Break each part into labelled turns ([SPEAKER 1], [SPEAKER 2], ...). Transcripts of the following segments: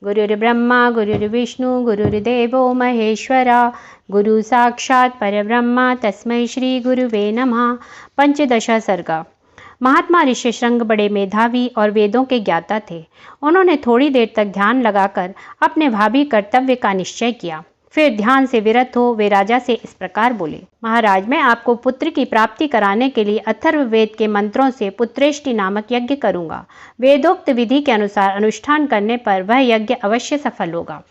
[SPEAKER 1] गुरुर्ब्रह्मा गुरुर्विष्णु गुरुर्देवो महेश्वरा गुरु साक्षात् परब्रह्म तस्मै श्री गुरुवे नमः। पंचदश सर्गा। महात्मा ऋष्यशृंग बड़े मेधावी और वेदों के ज्ञाता थे। उन्होंने थोड़ी देर तक ध्यान लगाकर अपने भावी कर्तव्य का निश्चय किया। फिर ध्यान से विरत हो वे राजा से इस प्रकार बोले, महाराज, मैं आपको पुत्र की प्राप्ति कराने के लिए अथर्ववेद के मंत्रों से पुत्रेष्टि नामक यज्ञ करूंगा। वेदोक्त विधि के अनुसार अनुष्ठान करने पर वह यज्ञ अवश्य सफल होगा।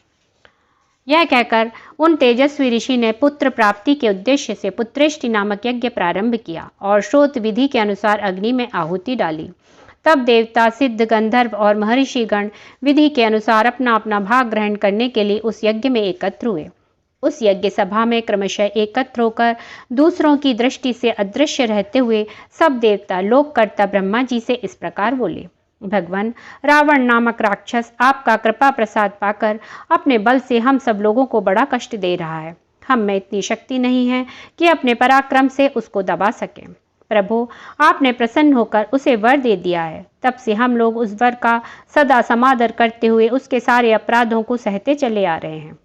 [SPEAKER 1] यह कहकर उन तेजस्वी ऋषि ने पुत्र प्राप्ति के उद्देश्य से पुत्रेष्टि नामक यज्ञ प्रारंभ किया और श्रोत विधि के अनुसार अग्नि में आहुति डाली। तब देवता, सिद्ध, गंधर्व और महर्षिगण विधि के अनुसार अपना अपना भाग ग्रहण करने के लिए उस यज्ञ में एकत्र हुए। उस यज्ञ सभा में क्रमशः एकत्र होकर दूसरों की दृष्टि से अदृश्य रहते हुए सब देवता लोककर्ता ब्रह्मा जी से इस प्रकार बोले, भगवान, रावण नामक राक्षस आपका कृपा प्रसाद पाकर अपने बल से हम सब लोगों को बड़ा कष्ट दे रहा है। हम में इतनी शक्ति नहीं है कि अपने पराक्रम से उसको दबा सकें। प्रभु, आपने प्रसन्न होकर उसे वर दे दिया है। तब से हम लोग उस वर का सदा समादर करते हुए उसके सारे अपराधों को सहते चले आ रहे हैं।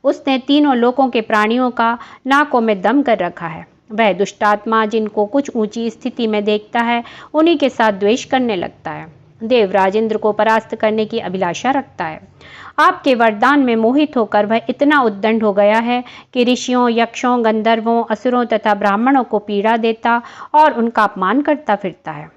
[SPEAKER 1] उसने तीनों लोकों के प्राणियों का नाकों में दम कर रखा है। वह दुष्टात्मा जिनको कुछ ऊंची स्थिति में देखता है उन्हीं के साथ द्वेष करने लगता है। देवराज इंद्र को परास्त करने की अभिलाषा रखता है। आपके वरदान में मोहित होकर वह इतना उद्दंड हो गया है कि ऋषियों, यक्षों, गंधर्वों, असुरों तथा ब्राह्मणों को पीड़ा देता और उनका अपमान करता फिरता है।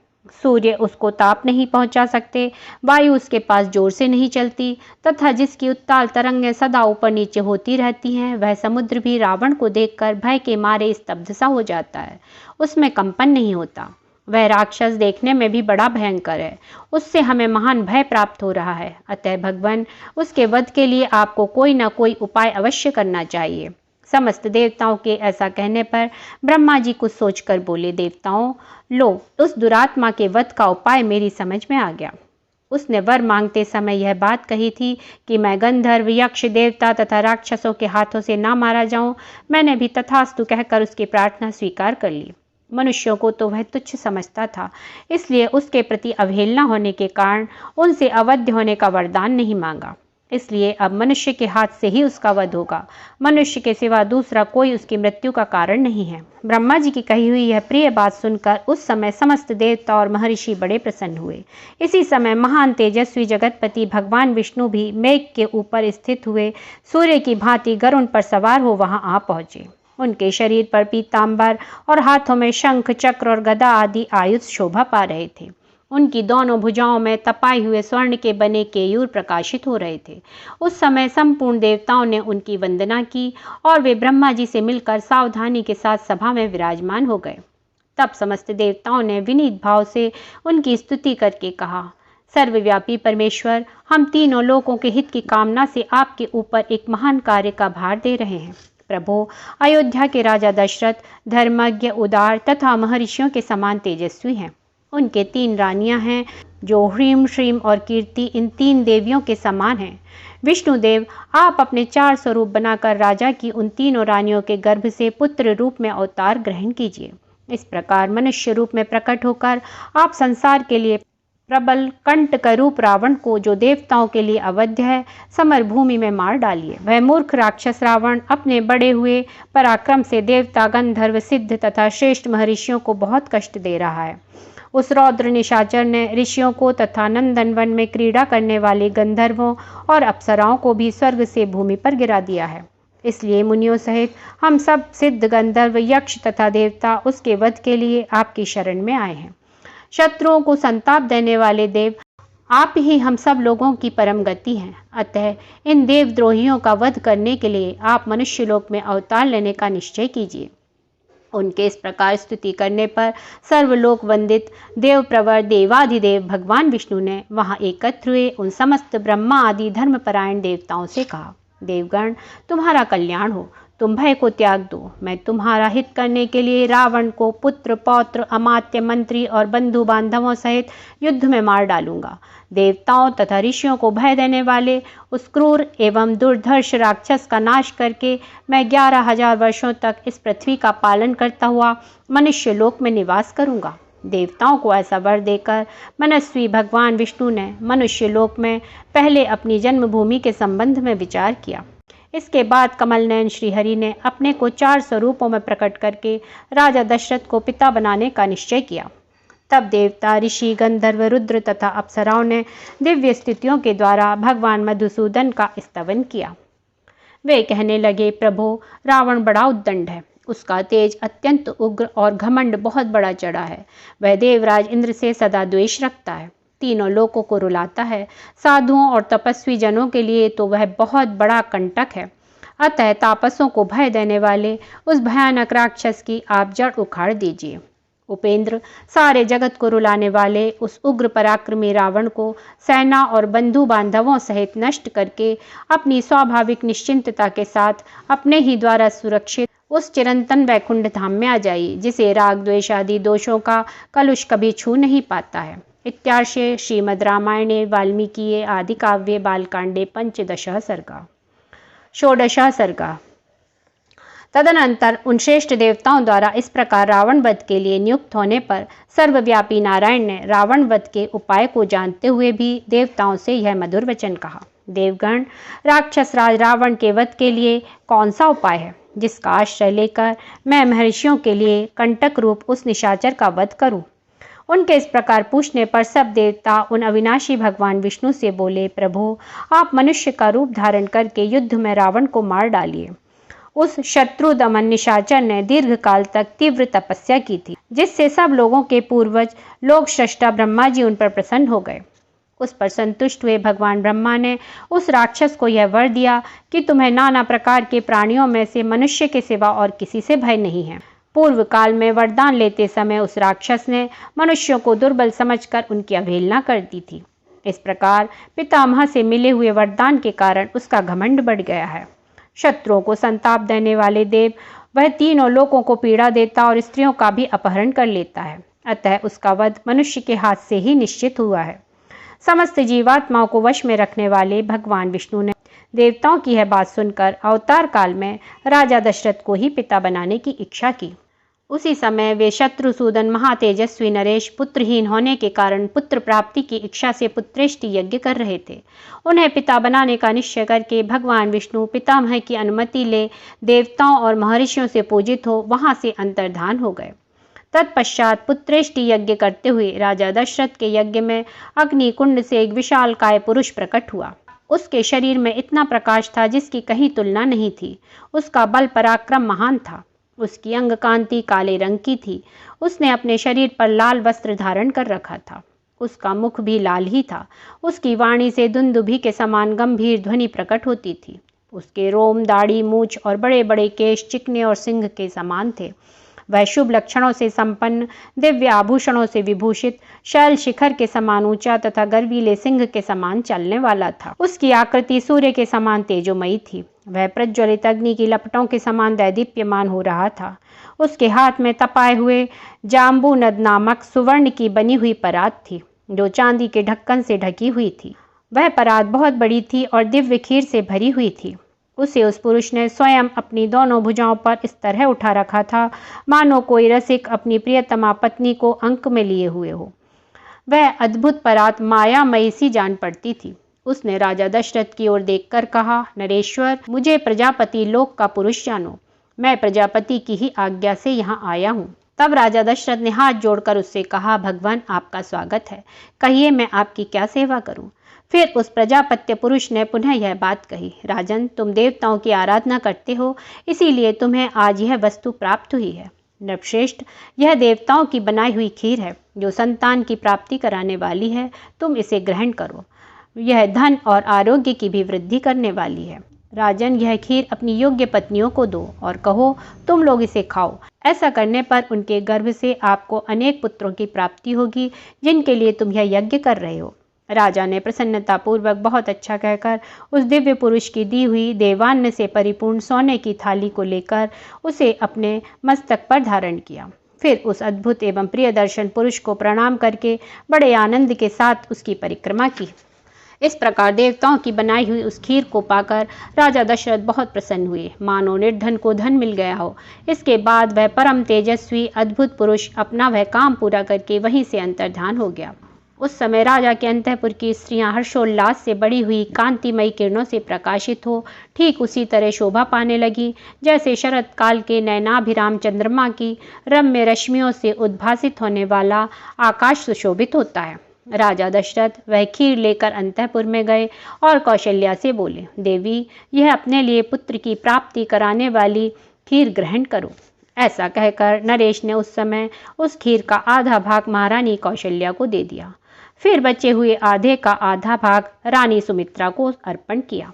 [SPEAKER 1] सूर्य उसको ताप नहीं पहुंचा सकते, वायु उसके पास जोर से नहीं चलती तथा जिसकी उत्ताल तरंगें सदा ऊपर नीचे होती रहती हैं, वह समुद्र भी रावण को देखकर भय के मारे स्तब्ध सा हो जाता है, उसमें कंपन नहीं होता। वह राक्षस देखने में भी बड़ा भयंकर है, उससे हमें महान भय प्राप्त हो रहा है। अतः भगवान, उसके वध के लिए आपको कोई न कोई उपाय अवश्य करना चाहिए। समस्त देवताओं के ऐसा कहने पर ब्रह्मा जी कुछ सोचकर बोले, देवताओं, लो, उस दुरात्मा के वध का उपाय मेरी समझ में आ गया। उसने वर मांगते समय यह बात कही थी कि मैं गंधर्व, यक्ष, देवता तथा राक्षसों के हाथों से ना मारा जाऊं। मैंने भी तथास्तु कहकर उसकी प्रार्थना स्वीकार कर ली। मनुष्यों को तो वह तुच्छ समझता था, इसलिए उसके प्रति अवहेलना होने के कारण उनसे अवध्य होने का वरदान नहीं मांगा। इसलिए अब मनुष्य के हाथ से ही उसका वध होगा। मनुष्य के सिवा दूसरा कोई उसकी मृत्यु का कारण नहीं है। ब्रह्मा जी की कही हुई यह प्रिय बात सुनकर उस समय समस्त देवता और महर्षि बड़े प्रसन्न हुए। इसी समय महान तेजस्वी जगतपति भगवान विष्णु भी मेघ के ऊपर स्थित हुए सूर्य की भांति गरुड़ पर सवार हो वहां आ पहुंचे। उनके शरीर पर पीतांबर और हाथों में शंख, चक्र और गदा आदि आयुध शोभा पा रहे थे। उनकी दोनों भुजाओं में तपाए हुए स्वर्ण के बने केयूर प्रकाशित हो रहे थे। उस समय संपूर्ण देवताओं ने उनकी वंदना की और वे ब्रह्मा जी से मिलकर सावधानी के साथ सभा में विराजमान हो गए। तब समस्त देवताओं ने विनीत भाव से उनकी स्तुति करके कहा, सर्वव्यापी परमेश्वर, हम तीनों लोगों के हित की कामना से आपके ऊपर एक महान कार्य का भार दे रहे हैं। प्रभु, अयोध्या के राजा दशरथ धर्मज्ञ, उदार तथा महर्षियों के समान तेजस्वी हैं। उनके 3 रानियां हैं जो ह्रीम, श्रीम और कीर्ति इन 3 देवियों के समान हैं। विष्णुदेव, आप अपने 4 स्वरूप बनाकर राजा की उन तीनों रानियों के गर्भ से पुत्र रूप में अवतार ग्रहण कीजिए। इस प्रकार मनुष्य रूप में प्रकट होकर आप संसार के लिए प्रबल कंटक रूप रावण को, जो देवताओं के लिए अवध्य है, समर भूमि में मार डालिए। वह मूर्ख राक्षस रावण अपने बड़े हुए पराक्रम से देवता, गंधर्व, सिद्ध तथा श्रेष्ठ महर्षियों को बहुत कष्ट दे रहा है। उस रौद्र निशाचर ने ऋषियों को तथा नंदनवन में क्रीड़ा करने वाले गंधर्वों और अप्सराओं को भी स्वर्ग से भूमि पर गिरा दिया है। इसलिए मुनियों सहित हम सब सिद्ध, गंधर्व, यक्ष तथा देवता उसके वध के लिए आपकी शरण में आए हैं। शत्रुओं को संताप देने वाले देव, आप ही हम सब लोगों की परम गति हैं। अतः इन देवद्रोहियों का वध करने के लिए आप मनुष्य लोक में अवतार लेने का निश्चय कीजिए। उनके इस प्रकार स्तुति करने पर सर्वलोक वंदित देव प्रवर देवाधिदेव भगवान विष्णु ने वहां एकत्र हुए उन समस्त ब्रह्मा आदि धर्मपरायण देवताओं से कहा, देवगण, तुम्हारा कल्याण हो, तुम भय को त्याग दो। मैं तुम्हारा हित करने के लिए रावण को पुत्र, पौत्र, अमात्य, मंत्री और बंधु बांधवों सहित युद्ध में मार डालूंगा। देवताओं तथा ऋषियों को भय देने वाले उस क्रूर एवं दुर्धर्ष राक्षस का नाश करके मैं 11,000 वर्षों तक इस पृथ्वी का पालन करता हुआ मनुष्य लोक में निवास करूंगा। देवताओं को ऐसा वर देकर मनस्वी भगवान विष्णु ने मनुष्य लोक में पहले अपनी जन्मभूमि के संबंध में विचार किया। इसके बाद कमलनयन श्रीहरि ने अपने को 4 स्वरूपों में प्रकट करके राजा दशरथ को पिता बनाने का निश्चय किया। तब देवता, ऋषि, गंधर्व, रुद्र तथा अप्सराओं ने दिव्य स्थितियों के द्वारा भगवान मधुसूदन का स्तवन किया। वे कहने लगे, प्रभो, रावण बड़ा उद्दंड है, उसका तेज अत्यंत उग्र और घमंड बहुत बड़ा चढ़ा है। वह देवराज इंद्र से सदा द्वेष रखता है, तीनों लोकों को रुलाता है। साधुओं और तपस्वी जनों के लिए तो वह बहुत बड़ा कंटक है। अतः तापसों को भय देने वाले उस भयानक राक्षस की आप जड़ उखाड़ दीजिए। उपेंद्र, सारे जगत को रुलाने वाले उस उग्र पराक्रमी रावण को सेना और बंधु बांधवों सहित नष्ट करके अपनी स्वाभाविक निश्चिंतता के साथ अपने ही द्वारा सुरक्षित उस चिरंतन वैकुंठ धाम में आ जाइए, जिसे राग द्वेष आदि दोषों का कलुष कभी छू नहीं पाता है। इत्यार्षे श्रीमद् रामायणे वाल्मीकिये आदि काव्ये बालकांडे 15 सर्गा। 16 सर्गा। तदनंतर उन श्रेष्ठ देवताओं द्वारा इस प्रकार रावण वध के लिए नियुक्त होने पर सर्वव्यापी नारायण ने रावण वध के उपाय को जानते हुए भी देवताओं से यह मधुर वचन कहा। देवगण, राक्षस राज रावण के वध के लिए कौन सा उपाय है जिसका आश्रय लेकर मैं महर्षियों के लिए कंटक रूप उस निशाचर का वध करूं? उनके इस प्रकार पूछने पर सब देवता उन अविनाशी भगवान विष्णु से बोले, प्रभु, आप मनुष्य का रूप धारण करके युद्ध में रावण को मार डालिए। उस शत्रु दमन निशाचर ने दीर्घ काल तक तीव्र तपस्या की थी, जिससे सब लोगों के पूर्वज लोक श्रष्टा ब्रह्मा जी उन पर प्रसन्न हो गए। उस पर संतुष्ट हुए भगवान ब्रह्मा ने उस राक्षस को यह वर दिया कि तुम्हें नाना प्रकार के प्राणियों में से मनुष्य के सिवा और किसी से भय नहीं है। पूर्व काल में वरदान लेते समय उस राक्षस ने मनुष्यों को दुर्बल समझकर उनकी अवहेलना कर दी थी। इस प्रकार पितामह से मिले हुए वरदान के कारण उसका घमंड बढ़ गया है। शत्रुओं को संताप देने वाले देव, वह तीनों लोकों को पीड़ा देता और स्त्रियों का भी अपहरण कर लेता है। अतः उसका वध मनुष्य के हाथ से ही निश्चित हुआ है। समस्त जीवात्माओं को वश में रखने वाले भगवान विष्णु ने देवताओं की यह बात सुनकर अवतार काल में राजा दशरथ को ही पिता बनाने की इच्छा की। उसी समय वे शत्रुसूदन महातेजस्वी नरेश पुत्रहीन होने के कारण पुत्र प्राप्ति की इच्छा से पुत्रेष्टि यज्ञ कर रहे थे। उन्हें पिता बनाने का निश्चय करके भगवान विष्णु पितामह की अनुमति ले देवताओं और महर्षियों से पूजित हो वहां से अंतर्धान हो गए। तत्पश्चात पुत्रेष्टि यज्ञ करते हुए राजा दशरथ के यज्ञ में अग्नि कुंड से एक विशाल काय पुरुष प्रकट हुआ। उसके शरीर में इतना प्रकाश था जिसकी कहीं तुलना नहीं थी। उसका बल पराक्रम महान था। उसकी अंग कांति काले रंग की थी। उसने अपने शरीर पर लाल वस्त्र धारण कर रखा था। उसका मुख भी लाल ही था। उसकी वाणी से दुंदुभि के समान गंभीर ध्वनि प्रकट होती थी। उसके रोम, दाढ़ी, मूछ और बड़े बड़े केश चिकने और सिंह के समान थे। वह शुभ लक्षणों से संपन्न, दिव्य आभूषणों से विभूषित, शैल शिखर के समान ऊंचा तथा गर्वीले सिंह के समान चलने वाला था। उसकी आकृति सूर्य के समान तेजोमयी थी। वह प्रज्वलित अग्नि की लपटों के समान दैदीप्यमान हो रहा था। उसके हाथ में तपाए हुए जाम्बू नद नामक सुवर्ण की बनी हुई परात थी, जो चांदी के ढक्कन से ढकी हुई थी। वह परात बहुत बड़ी थी और दिव्य खीर से भरी हुई थी। उसे उस पुरुष ने स्वयं अपनी दोनों भुजाओं पर इस तरह उठा रखा था मानो कोई रसिक अपनी प्रियतमा पत्नी को अंक में लिए हुए हो। वह अद्भुत परात मायामयी सी जान पड़ती थी। उसने राजा दशरथ की ओर देखकर कहा, नरेश्वर, मुझे प्रजापति लोक का पुरुष जानो। मैं प्रजापति की ही आज्ञा से यहाँ आया हूँ। तब राजा दशरथ ने हाथ जोड़कर उससे कहा, भगवान, आपका स्वागत है। कहिए, मैं आपकी क्या सेवा करूँ? फिर उस प्रजापत्य पुरुष ने पुनः यह बात कही, राजन, तुम देवताओं की आराधना करते हो, इसीलिए तुम्हें आज यह वस्तु प्राप्त हुई है। नृपश्रेष्ठ, यह देवताओं की बनाई हुई खीर है, जो संतान की प्राप्ति कराने वाली है। तुम इसे ग्रहण करो। यह धन और आरोग्य की भी वृद्धि करने वाली है। राजन, यह खीर अपनी योग्य पत्नियों को दो और कहो, तुम लोग इसे खाओ। ऐसा करने पर उनके गर्भ से आपको अनेक पुत्रों की प्राप्ति होगी, जिनके लिए तुम यह यज्ञ कर रहे हो। राजा ने प्रसन्नतापूर्वक बहुत अच्छा कहकर उस दिव्य पुरुष की दी हुई देवान्न से परिपूर्ण सोने की थाली को लेकर उसे अपने मस्तक पर धारण किया। फिर उस अद्भुत एवं प्रिय दर्शन पुरुष को प्रणाम करके बड़े आनंद के साथ उसकी परिक्रमा की। इस प्रकार देवताओं की बनाई हुई उस खीर को पाकर राजा दशरथ बहुत प्रसन्न हुए, मानो निर्धन को धन मिल गया हो। इसके बाद वह परम तेजस्वी अद्भुत पुरुष अपना वह काम पूरा करके वहीं से अंतर्धान हो गया। उस समय राजा के अंतःपुर की स्त्रियां हर्षोल्लास से बड़ी हुई कांतिमयी किरणों से प्रकाशित हो ठीक उसी तरह शोभा पाने लगी जैसे शरत काल के नयनाभिराम चंद्रमा की रम्य रश्मियों से उद्भासित होने वाला आकाश सुशोभित होता है। राजा दशरथ वह खीर लेकर अंतःपुर में गए और कौशल्या से बोले, देवी, यह अपने लिए पुत्र की प्राप्ति कराने वाली खीर ग्रहण करो। ऐसा कहकर नरेश ने उस समय उस खीर का आधा भाग महारानी कौशल्या को दे दिया। फिर बचे हुए आधे का आधा भाग रानी सुमित्रा को अर्पण किया।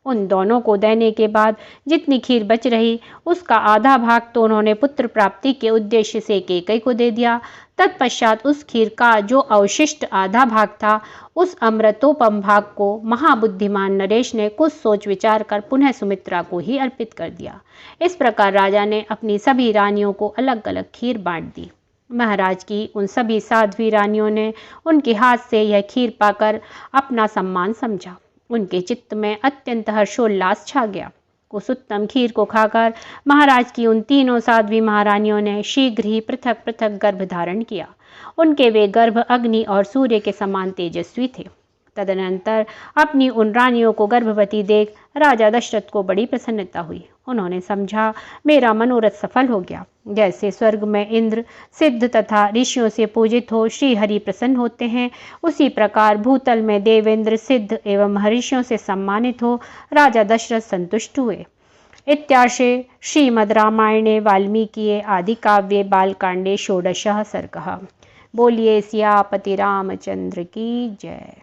[SPEAKER 1] उन दोनों को देने के बाद जितनी खीर बच रही उसका आधा भाग तो उन्होंने पुत्र प्राप्ति के उद्देश्य से कैकेयी को दे दिया। तत्पश्चात उस खीर का जो अवशिष्ट आधा भाग था उस अमृतोपम भाग को महाबुद्धिमान नरेश ने कुछ सोच विचार कर पुनः सुमित्रा को ही अर्पित कर दिया। इस प्रकार राजा ने अपनी सभी रानियों को अलग अलग खीर बांट दी। महाराज की उन सभी साध्वी रानियों ने उनके हाथ से यह खीर पाकर अपना सम्मान समझा। उनके चित्त में अत्यंत हर्षोल्लास छा गया। उस उत्तम खीर को खाकर महाराज की उन तीनों साध्वी महारानियों ने शीघ्र ही पृथक पृथक गर्भ धारण किया। उनके वे गर्भ अग्नि और सूर्य के समान तेजस्वी थे। तदनंतर अपनी उन रानियों को गर्भवती देख राजा दशरथ को बड़ी प्रसन्नता हुई। उन्होंने समझा, मेरा मनोरथ सफल हो गया। जैसे स्वर्ग में इंद्र सिद्ध तथा ऋषियों से पूजित हो श्री हरि प्रसन्न होते हैं, उसी प्रकार भूतल में देवेंद्र सिद्ध एवं महर्षियों से सम्मानित हो राजा दशरथ संतुष्ट हुए। इत्यार्षे श्रीमद् रामायणे वाल्मीकिये आदिकाव्ये बालकांडे षोडशः सर्गः। बोलिए सियापति रामचंद्र की जय।